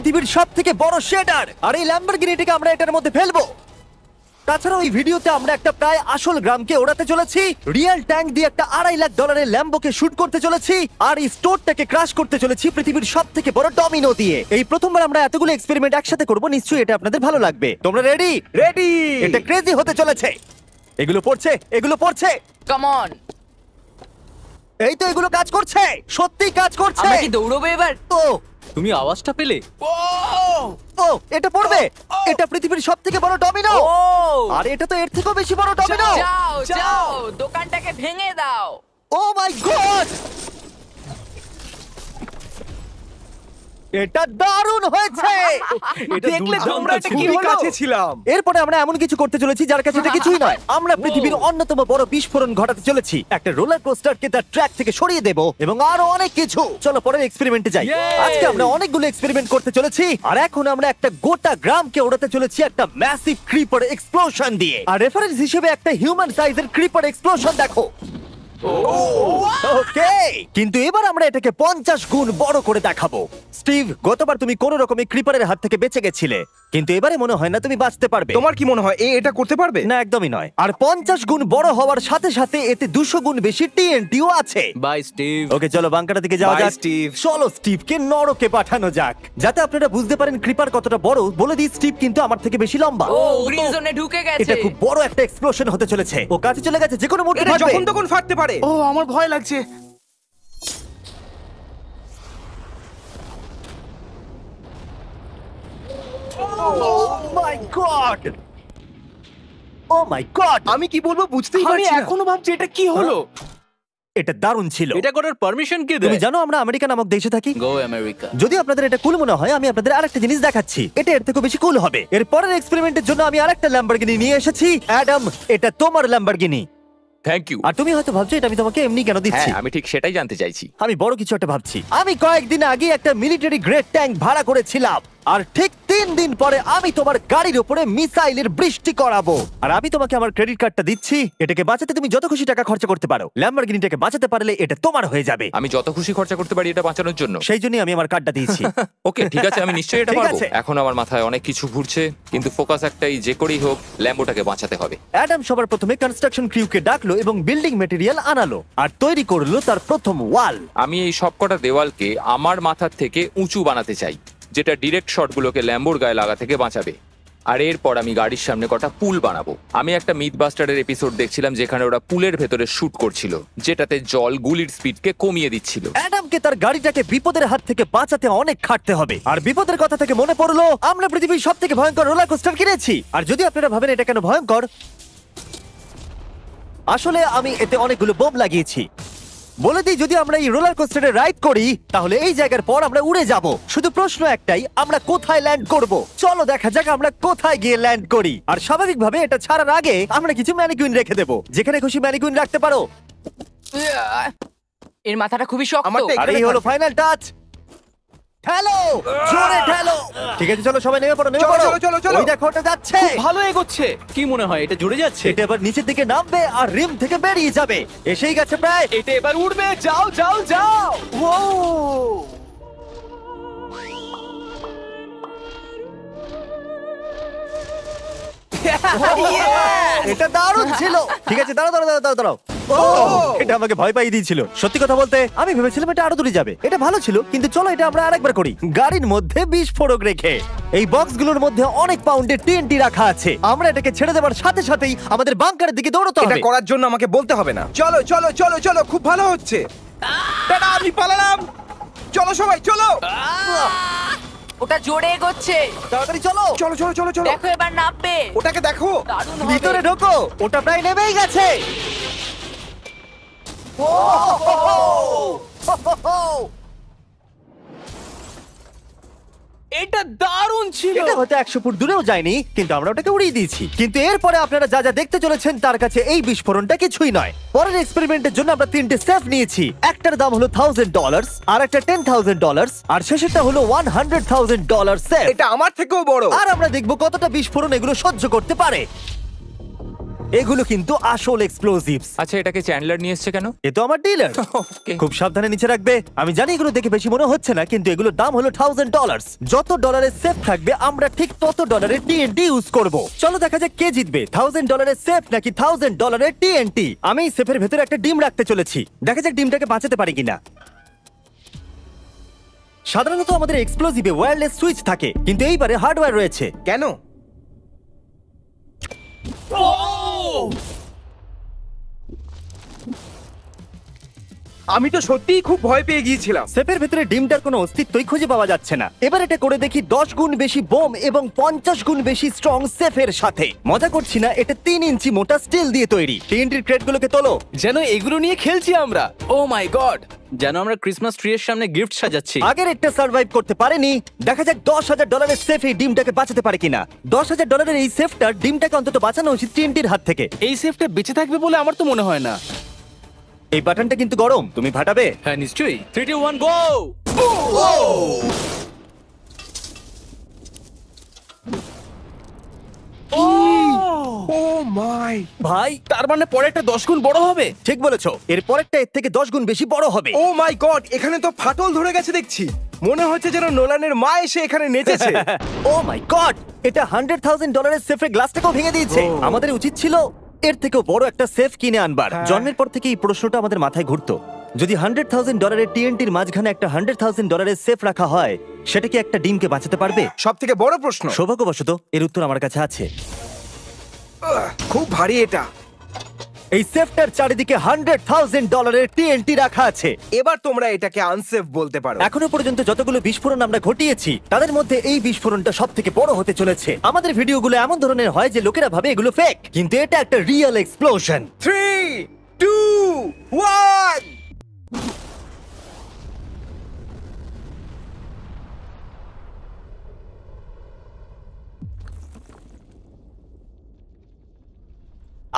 পৃথিবীর সবথেকে বড় শেডার, আর এই ল্যাম্বরগিনিটাকে আমরা এটার মধ্যে ফেলবো। তাছাড়াও এই ভিডিওতে আমরা একটা প্রায় আসল গ্রামকে ওড়াতে চলেছি, রিয়েল ট্যাঙ্ক দিয়ে একটা $2.5 লাখ ল্যাম্বোকে শুট করতে চলেছি, আর এই স্টোরটাকে ক্রাশ করতে চলেছি পৃথিবীর সবথেকে বড় ডমিনো দিয়ে। এই প্রথমবার আমরা এতগুলো এক্সপেরিমেন্ট একসাথে করব, নিশ্চয়ই এটা আপনাদের ভালো লাগবে। তোমরা রেডি? রেডি। এটা ক্রেজি হতে চলেছে। এগুলো পড়ছে। Come on. এই তো এগুলো কাজ করছে, সত্যি কাজ করছে। আমরা কি দৌড়বো এবার? ও তুমি আওয়াজটা পেলে? ও এটা পড়বে। এটা পৃথিবীর সবথেকে বড় ডমিনো, ও আর এটা তো এর থেকেও বেশি বড় ডমিনো। যাও দোকানটাকে ভেঙে দাও। ও মাই গড, এটা দারুণ হয়েছে। এটা দেখলে তোমরা এটা কি খুবই কাছে ছিলাম। এরপরে আমরা এমন কিছু করতে চলেছি যার কাছে এটা কিছুই নয়। আমরা পৃথিবীর অন্যতম বড় বিস্ফোরণ ঘটাতে চলেছি, একটা রোলার কোস্টারকে তার ট্র্যাক থেকে সরিয়ে দেব এবং আরো অনেক কিছু। চলো পরের এক্সপেরিমেন্টে যাই। আজকে আমরা অনেকগুলো এক্সপেরিমেন্ট করতে চলেছি, আর এখন আমরা একটা গোটা গ্রামকে ওড়াতে চলেছি একটা ম্যাসিভ ক্রিপার এক্সপ্লোশন দিয়ে। আর রেফারেন্স হিসেবে একটা হিউম্যান সাইজের ক্রিপার এক্সপ্লোশন দেখো। ওকে, কিন্তু এবার আমরা এটাকে 50 গুণ বড় করে দেখাবো। স্টিভ, গতবার তুমি কোন রকমে ক্রিপারের হাত থেকে বেঁচে গেছিলে, কিন্তু এবারে মনে হয় না তুমি বাঁচতে পারবে। তোমার কি মনে হয় এটা করতে পারবে? না, একদমই নয়। আর 50 গুণ বড় হওয়ার সাথে সাথে এতে 200 গুণ বেশি টিএনটিও আছে। Bye Steve. ওকে, চলো বাংকারের দিকে যাওয়া Bye, যাক। স্টিভ। চলো স্টিভকে নরকে পাঠানো যাক। যাতে আপনারা বুঝতে পারেন ক্রিপার কতটা বড়, বলে দিই স্টিভ কিন্তু আমার থেকে বেশি লম্বা। ও গ্রিন জোনে ঢুকে গেছে। এটা খুব বড় একটা এক্সপ্লোশন হতে চলেছে। ও কাছে চলে গেছে, যে কোনো মুহূর্তে এটা ফাটবে। যখন তখন ফাটতে পারে। ও আমার ভয় লাগছে। মাই গড, ও মাই গড, আমি কি বলবো বুঝতেই আমি পারছি না। এখনো ভাবছি এটা কি হলো। এটা দারুণ ছিল। এটা করার পারমিশন কে তুমি দেয়? জানো আমরা আমেরিকা নামক দেশে থাকি। গো আমেরিকা। যদি আপনাদের এটা কুল মনে হয়, আমি আপনাদের আরেকটা জিনিস দেখাচ্ছি, এটা এর থেকে বেশি কুল হবে। এর পরের এক্সপেরিমেন্টের জন্য আমি আরেকটা ল্যাম্বরগিনি নিয়ে এসেছি। অ্যাডাম, এটা তোমার ল্যাম্বরগিনি। Thank you. আর তুমি হয়তো ভাবছো এটা আমি তোমাকে এমনি কেন দিচ্ছি। হ্যাঁ, আমি ঠিক সেটাই জানতে চাইছি। আমি বড় কিছু একটা ভাবছি। আমি কয়েকদিন আগে একটা মিলিটারি গ্রেড ট্যাঙ্ক ভাড়া করেছিলাম, আর ঠিক 3 দিন পরে আমি তোমার গাড়ির উপরে মিসাইলের বৃষ্টি করাবো। আর আমি তোমাকে আমার ক্রেডিট কার্ডটা দিচ্ছি, এটাকে বাঁচাতে তুমি যত খুশি টাকা খরচা করতে পারো। ল্যাম্বরগিনিটাকে বাঁচাতে পারলে এটা তোমার হয়ে যাবে। আমি যত খুশি খরচা করতে পারি এটা বাঁচানোর জন্য। সেই জন্যই আমি আমার কার্ডটা দিয়েছি। ওকে, ঠিক আছে, আমি নিশ্চয়ই এটা ঠিক পারবো। আছে। এখন আমার মাথায় অনেক কিছু ঘুরছে, কিন্তু ফোকাস একটাই, যে করেই হোক ল্যাম্বোটাকে বাঁচাতে হবে। অ্যাডাম সবার প্রথমে কনস্ট্রাকশন ক্রিউকে ডাকলো এবং বিল্ডিং মেটেরিয়াল আনালো, আর তৈরি করলো তার প্রথম ওয়াল। আমি এই সবকটা দেওয়ালকে আমার মাথার থেকে উঁচু বানাতে চাই, যেটা ডিরেক্ট শটগুলোকে ল্যাম্বোর গায়ে লাগা থেকে বাঁচাবে। আর এরপর আমি গাড়ির সামনে কটা পুল বানাবো। আমি একটা মিথবাস্টারের এপিসোড দেখছিলাম যেখানে ওরা পুলের ভেতরে শুট করছিল, যেটাতে জল গুলির স্পিডকে কমিয়ে দিচ্ছিল। অ্যাডামকে তার গাড়িটাকে বিপদের হাত থেকে বাঁচাতে অনেক খাটতে হবে। আর বিপদের কথা থেকে মনে পড়লো, আমরা পৃথিবীর সবথেকে ভয়ঙ্কর রোলার কোস্টার কিনেছি। আর যদি আপনারা ভাবেন এটা কেন ভয়ঙ্কর, আসলে আমি এতে অনেকগুলো বোম লাগিয়েছি। বলে দিই, যদি আমরা এই রোলার কোস্টারে রাইড করি তাহলে এই জায়গার পর আমরা উড়ে যাব। শুধু প্রশ্ন একটাই, আমরা কোথায় ল্যান্ড করব? চলো দেখা যাক আমরা কোথায় গিয়ে ল্যান্ড করি। আর স্বাভাবিকভাবে এটা ছাড়ার আগে আমরা কিছু ম্যানিকুইন রেখে দেবো। যেখানে খুশি ম্যানিকুইন রাখতে পারো। এর মাথাটা খুবই শক্ত। আমারটা আর এই হলো ফাইনাল টাচ। ঠেলো, জোরে ঠেলো। ঠিক আছে, চলো সবাই নেমে পড়ো, নেমে চলো, পড়ো। চলো, চলো, চলো। ওই দেখো ওটা যাচ্ছে। ভালো এগোচ্ছে। কি মনে হয় এটা জুড়ে যাচ্ছে? এটা এবার নিচের দিকে নামবে আর রিম থেকে বেরিয়ে যাবে। এসেই গেছে প্রায়। এটা এবার উঠবে। যাও যাও যাও। ও এটা দারুণ ছিল। ঠিক আছে, দাঁড়াও দাঁড়াও দাঁড়াও দাঁড়াও। ও, এটা আমাকে ভয় পাইয়ে দিয়েছিল। সত্যি কথা বলতে আমি ভেবেছিলাম এটা আরো দূরে যাবে। এটা ভালো ছিল, কিন্তু চলো এটা আমরা আরেকবার করি, গাড়ির মধ্যে বিস্ফোরক রেখে। এই বক্সগুলোর মধ্যে অনেক পাউন্ডের টিএনটি রাখা আছে। আমরা এটাকে ছেড়ে দেওয়ার সাথে সাথেই আমাদের বাংকারের দিকে দৌড়তে এটা হবে। করার জন্য আমাকে বলতে হবে না। চলো চলো চলো চলো, খুব ভালো হচ্ছে। টাটা, আমি পালালাম। চলো সবাই চলো। ওটা জোরে এগোচ্ছে। তাড়াতাড়ি চলো। চলো চলো চলো চলো। দেখো এবার নামবে। ওটাকে দেখো। দারুণ হবে। ভিতরে ঢোকো, ওটা প্রায় নেমেই গেছে। ও হো হো হো হো। এটা দারুণ ছিল। এটা হয়তো 100 ফুট দূরেও যায়নি, কিন্তু আমরা ওটাকে উড়িয়ে দিয়েছি। কিন্তু এরপরে আপনারা যা যা দেখতে চলেছেন তার কাছে এই বিস্ফোরণটা কিছুই নয়। পরের এক্সপেরিমেন্টের জন্য আমরা 3টে সেফ নিয়েছি। একটার দাম হলো $1000, আর একটা $10,000, আর শেষেরটা হলো $100,000 সেফ। এটা আমার থেকেও বড়। আর আমরা দেখবো কতটা বিস্ফোরণ এগুলো সহ্য করতে পারে। এগুলো কিন্তু আসল এক্সপ্লোসিভস। আচ্ছা এটাকে চ্যান্ডলার নিয়ে এসছে কেন? এ তো আমার ডিলার। Okay. খুব সাবধানে নিচে রাখবে। আমি জানি এগুলো দেখে বেশি মনে হচ্ছে না, কিন্তু এগুলোর দাম হলো $1000। যত ডলারের সেফ থাকবে আমরা ঠিক তত ডলারের TNT ইউজ করব। চলো দেখা যাক কে জিতবে, $1000 সেফ নাকি $1000 TNT। আমি এই সেফের ভেতরে একটা ডিম রাখতে চলেছি, দেখা যাক ডিমটাকে বাঁচাতে পারি কিনা। সাধারণত আমাদের এক্সপ্লোসিভে ওয়্যারলেস সুইচ থাকে, কিন্তু এইবারে হার্ডওয়্যার রয়েছে। কেন? আমি তো সত্যিই খুব ভয় পেয়ে গিয়েছিলাম। সেফের ভেতরে ডিমটার কোনো অস্তিত্বই খুঁজে পাওয়া যাচ্ছে না। এবার এটা করে দেখি 10 গুণ বেশি বোম এবং 50 গুণ বেশি স্ট্রং সেফের সাথে। মজা করছি না, এটা 3 ইঞ্চি মোটা স্টিল দিয়ে তৈরি। TNT ক্রেটগুলোকে তোলো। যেন এগুলো নিয়ে খেলছি আমরা। ও মাই গড। যেন আমরা ক্রিসমাস ট্রি এর সামনে গিফট সাজাচ্ছি। আগের একটা সার্ভাইভ করতে পারেনি, দেখা যাক $10,000 সেফ এই ডিমটাকে বাঁচাতে পারে কিনা। $10,000 এই সেফটার ডিমটাকে অন্তত বাঁচানো উচিত TNTর হাত থেকে। এই সেফটা বেঁচে থাকবে বলে আমার তো মনে হয় না। এই বাটনটা কিন্তু গরম, তুমি ফাটাবে। হ্যাঁ নিশ্চয়ই। 3 2 1 গো। ও মাই! ভাই তার মানে পরে একটা 10 গুণ বড় হবে। ঠিক বলেছো, এর পরেরটা এর থেকে 10 গুণ বেশি বড় হবে। ও মাই গড! এখানে তো ফাটল ধরে গেছে দেখছি। মনে হচ্ছে যেন নোলানের মা এসে এখানে নেচেছে। ও মাই গড, এটা $100,000 সেফের গ্লাসটাকেও ভেঙে দিয়েছে। আমাদের উচিত ছিল এর থেকেও বড় একটা সেফ কিনে আনবার। জন্মের পর থেকে এই প্রশ্নটা আমাদের মাথায় ঘুরতো, যদি $100,000 TNTর মাঝখানে একটা $100,000 সেফ রাখা হয়, সেটা কি একটা ডিমকে বাঁচাতে পারবে? সব থেকে বড় প্রশ্ন। সৌভাগ্যবশত এর উত্তর আমার কাছে আছে। খুব ভারী এটা। এই সেফটার চারিদিকে $100,000 TNT রাখা আছে। এবার তোমরা এটাকে আনসেফ বলতে পারো। এখনো পর্যন্ত যতগুলো বিস্ফোরণ আমরা ঘটিয়েছি তাদের মধ্যে এই বিস্ফোরণটা সব থেকে বড় হতে চলেছে। আমাদের ভিডিওগুলো এমন ধরনের হয় যে লোকেরা ভাবে এগুলো ফেক, কিন্তু এটা একটা রিয়েল এক্সপ্লোশন। 3 2 1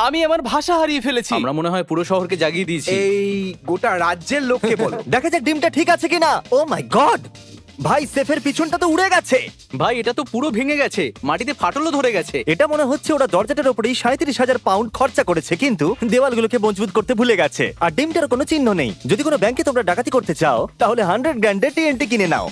আমি আমার ভাষা হারিয়ে ফেলেছি। আমরা মনে হয় পুরো শহরকে জাগিয়ে দিয়েছি। এই গোটা রাজ্যের লোককে বলো। দেখা যাক ডিমটা ঠিক আছে কিনা। ও মাই গড, ভাই সেফের পিছনটা তো উড়ে গেছে। ভাই এটা তো পুরো ভেঙে গেছে, মাটিতে ফাটলও ধরে গেছে। এটা মনে হচ্ছে ওরা দরজাটার উপরেই 37,000 পাউন্ড খরচা করেছে, কিন্তু দেওয়ালগুলোকে মজবুত করতে ভুলে গেছে। আর ডিমটার কোনো চিহ্ন নেই। যদি কোনো ব্যাংকে তোমরা ডাকাতি করতে চাও তাহলে 100 গ্র্যান্ডের TNT কিনে নাও।